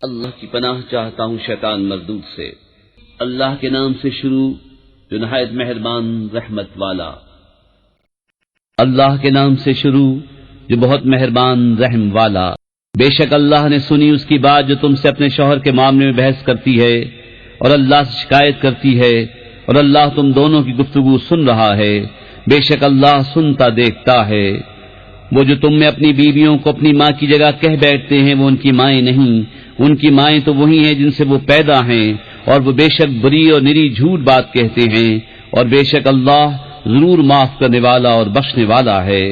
اللہ کی پناہ چاہتا ہوں شیطان مردود سے۔ اللہ کے نام سے شروع جو نہایت مہربان رحمت والا۔ اللہ کے نام سے شروع جو بہت مہربان رحم والا۔ بے شک اللہ نے سنی اس کی بات جو تم سے اپنے شوہر کے معاملے میں بحث کرتی ہے اور اللہ سے شکایت کرتی ہے، اور اللہ تم دونوں کی گفتگو سن رہا ہے۔ بے شک اللہ سنتا دیکھتا ہے۔ وہ جو تم میں اپنی بیویوں کو اپنی ماں کی جگہ کہہ بیٹھتے ہیں وہ ان کی مائیں نہیں، ان کی مائیں تو وہی ہیں جن سے وہ پیدا ہیں، اور وہ بے شک بری اور نری جھوٹ بات کہتے ہیں، اور بے شک اللہ ضرور معاف کرنے والا اور بخشنے والا ہے۔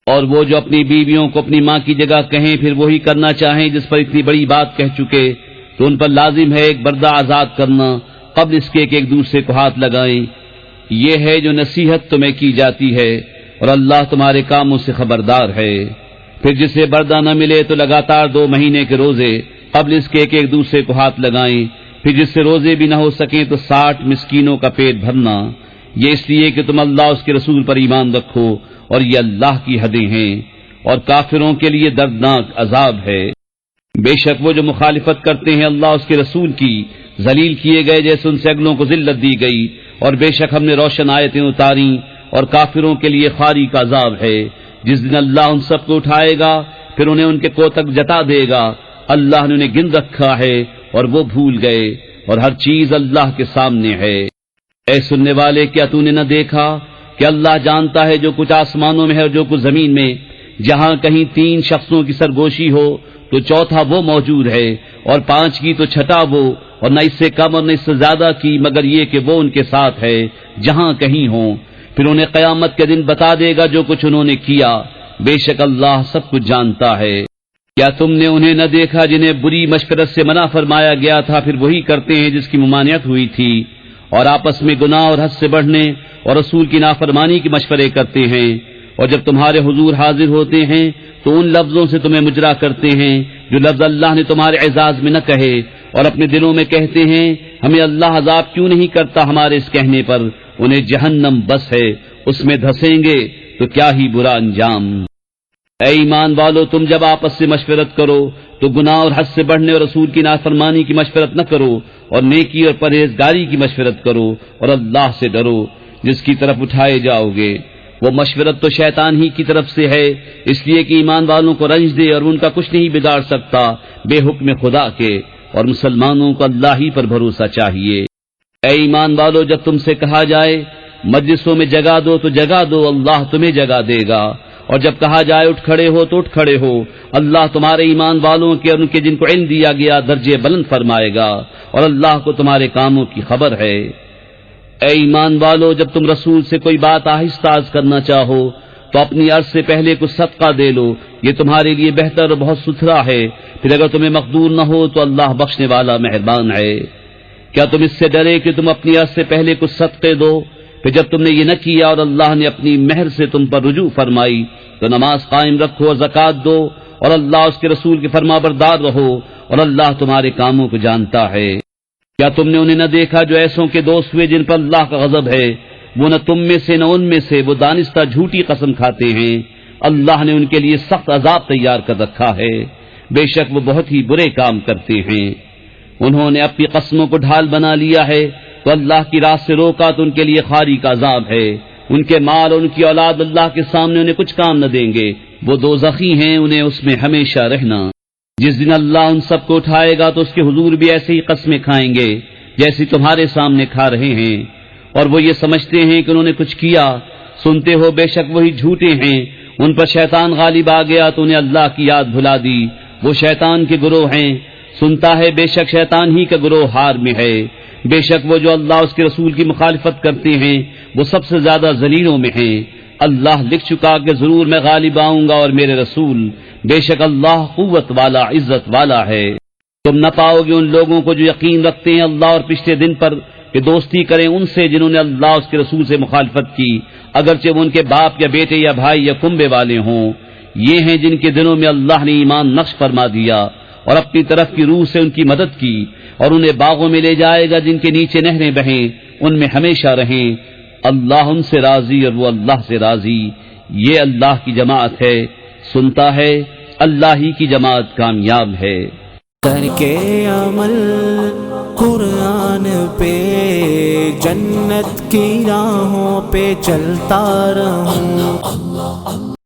اور وہ جو اپنی بیویوں کو اپنی ماں کی جگہ کہیں پھر وہی کرنا چاہیں جس پر اتنی بڑی بات کہہ چکے، تو ان پر لازم ہے ایک بردہ آزاد کرنا قبل اس کے کہ ایک دوسرے کو ہاتھ لگائیں۔ یہ ہے جو نصیحت تمہیں کی جاتی ہے، اور اللہ تمہارے کاموں سے خبردار ہے۔ پھر جسے بردہ نہ ملے تو لگاتار 2 مہینے کے روزے قبل اس کے کہ ایک دوسرے کو ہاتھ لگائیں۔ پھر جس سے روزے بھی نہ ہو سکیں تو 60 مسکینوں کا پیٹ بھرنا، یہ اس لیے کہ تم اللہ اس کے رسول پر ایمان رکھو، اور یہ اللہ کی حدیں ہیں، اور کافروں کے لیے دردناک عذاب ہے۔ بے شک وہ جو مخالفت کرتے ہیں اللہ اس کے رسول کی، ذلیل کیے گئے جیسے ان سے اگلوں کو ذلت دی گئی، اور بے شک ہم نے روشن آیتیں اتاری، اور کافروں کے لیے خاری کا عذاب ہے۔ جس دن اللہ ان سب کو اٹھائے گا پھر انہیں ان کے کوتک جتا دے گا۔ اللہ نے انہیں گن رکھا ہے اور وہ بھول گئے، اور ہر چیز اللہ کے سامنے ہے۔ اے سننے والے، کیا تو نے نہ دیکھا کہ اللہ جانتا ہے جو کچھ آسمانوں میں ہے اور جو کچھ زمین میں؟ جہاں کہیں 3 شخصوں کی سرگوشی ہو تو چوتھا وہ موجود ہے، اور 5 کی تو چھٹا وہ، اور نہ اس سے کم اور نہ اس سے زیادہ کی، مگر یہ کہ وہ ان کے ساتھ ہے جہاں کہیں ہوں۔ پھر انہیں قیامت کے دن بتا دے گا جو کچھ انہوں نے کیا۔ بے شک اللہ سب کچھ جانتا ہے۔ کیا تم نے انہیں نہ دیکھا جنہیں بری مشورت سے منع فرمایا گیا تھا پھر وہی کرتے ہیں جس کی ممانعت ہوئی تھی، اور آپس میں گناہ اور حد سے بڑھنے اور رسول کی نافرمانی کے مشورے کرتے ہیں، اور جب تمہارے حضور حاضر ہوتے ہیں تو ان لفظوں سے تمہیں مجرا کرتے ہیں جو لفظ اللہ نے تمہارے اعزاز میں نہ کہے، اور اپنے دلوں میں کہتے ہیں ہمیں اللہ عذاب کیوں نہیں کرتا ہمارے اس کہنے پر۔ انہیں جہنم بس ہے، اس میں دھسیں گے تو کیا ہی برا انجام۔ اے ایمان والو، تم جب آپس سے مشورت کرو تو گناہ اور حد سے بڑھنے اور رسول کی نافرمانی کی مشورت نہ کرو، اور نیکی اور پرہیزگاری کی مشورت کرو، اور اللہ سے ڈرو جس کی طرف اٹھائے جاؤ گے۔ وہ مشورت تو شیطان ہی کی طرف سے ہے، اس لیے کہ ایمان والوں کو رنج دے، اور ان کا کچھ نہیں بگاڑ سکتا بے حکم خدا کے، اور مسلمانوں کو اللہ ہی پر بھروسہ چاہیے۔ اے ایمان والو، جب تم سے کہا جائے مجلسوں میں جگہ دو تو جگہ دو، اللہ تمہیں جگہ دے گا، اور جب کہا جائے اٹھ کھڑے ہو تو اٹھ کھڑے ہو، اللہ تمہارے ایمان والوں کے اور ان کے جن کو علم دیا گیا درجے بلند فرمائے گا، اور اللہ کو تمہارے کاموں کی خبر ہے۔ اے ایمان والو، جب تم رسول سے کوئی بات آہستہ عرض کرنا چاہو تو اپنی عرض سے پہلے کچھ صدقہ دے لو، یہ تمہارے لیے بہتر اور بہت ستھرا ہے۔ پھر اگر تمہیں مقدور نہ ہو تو اللہ بخشنے والا مہربان ہے۔ کیا تم اس سے ڈرے کہ تم اپنی عرض سے پہلے کچھ صدقے دو؟ پھر جب تم نے یہ نہ کیا اور اللہ نے اپنی مہر سے تم پر رجوع فرمائی تو نماز قائم رکھو اور زکوٰۃ دو، اور اللہ اس کے رسول کے فرمانبردار رہو، اور اللہ تمہارے کاموں کو جانتا ہے۔ کیا تم نے انہیں نہ دیکھا جو ایسوں کے دوست ہوئے جن پر اللہ کا غضب ہے؟ وہ نہ تم میں سے نہ ان میں سے، وہ دانستہ جھوٹی قسم کھاتے ہیں۔ اللہ نے ان کے لیے سخت عذاب تیار کر رکھا ہے، بے شک وہ بہت ہی برے کام کرتے ہیں۔ انہوں نے اپنی قسموں کو ڈھال بنا لیا ہے تو اللہ کی راہ سے روکا تو ان کے لیے خاری کا عذاب ہے۔ ان کے مال اور ان کی اولاد اللہ کے سامنے انہیں کچھ کام نہ دیں گے، وہ دوزخی ہیں، انہیں اس میں ہمیشہ رہنا۔ جس دن اللہ ان سب کو اٹھائے گا تو اس کے حضور بھی ایسے ہی قسمیں کھائیں گے جیسی تمہارے سامنے کھا رہے ہیں، اور وہ یہ سمجھتے ہیں کہ انہوں نے کچھ کیا۔ سنتے ہو بے شک وہی جھوٹے ہیں، ان پر شیطان غالب آ گیا تو انہیں اللہ کی یاد بھلا دی، وہ شیطان کے گروہ ہیں۔ سنتا ہے بے شک شیطان ہی کا گروہ ہار میں ہے۔ بے شک وہ جو اللہ اس کے رسول کی مخالفت کرتے ہیں وہ سب سے زیادہ ذلیلوں میں ہیں۔ اللہ لکھ چکا کہ ضرور میں غالب آؤں گا اور میرے رسول، بے شک اللہ قوت والا عزت والا ہے۔ تم نہ پاؤ گے ان لوگوں کو جو یقین رکھتے ہیں اللہ اور پچھلے دن پر کہ دوستی کریں ان سے جنہوں نے اللہ اس کے رسول سے مخالفت کی، اگرچہ وہ ان کے باپ یا بیٹے یا بھائی یا کنبے والے ہوں۔ یہ ہیں جن کے دلوں میں اللہ نے ایمان نقش فرما دیا اور اپنی طرف کی روح سے ان کی مدد کی، اور انہیں باغوں میں لے جائے گا جن کے نیچے نہریں بہیں، ان میں ہمیشہ رہیں۔ اللہ ان سے راضی اور وہ اللہ سے راضی۔ یہ اللہ کی جماعت ہے، سنتا ہے اللہ ہی کی جماعت کامیاب ہے۔ کر کے عمل قرآن پہ جنت کی راہوں پہ چلتا رہوں.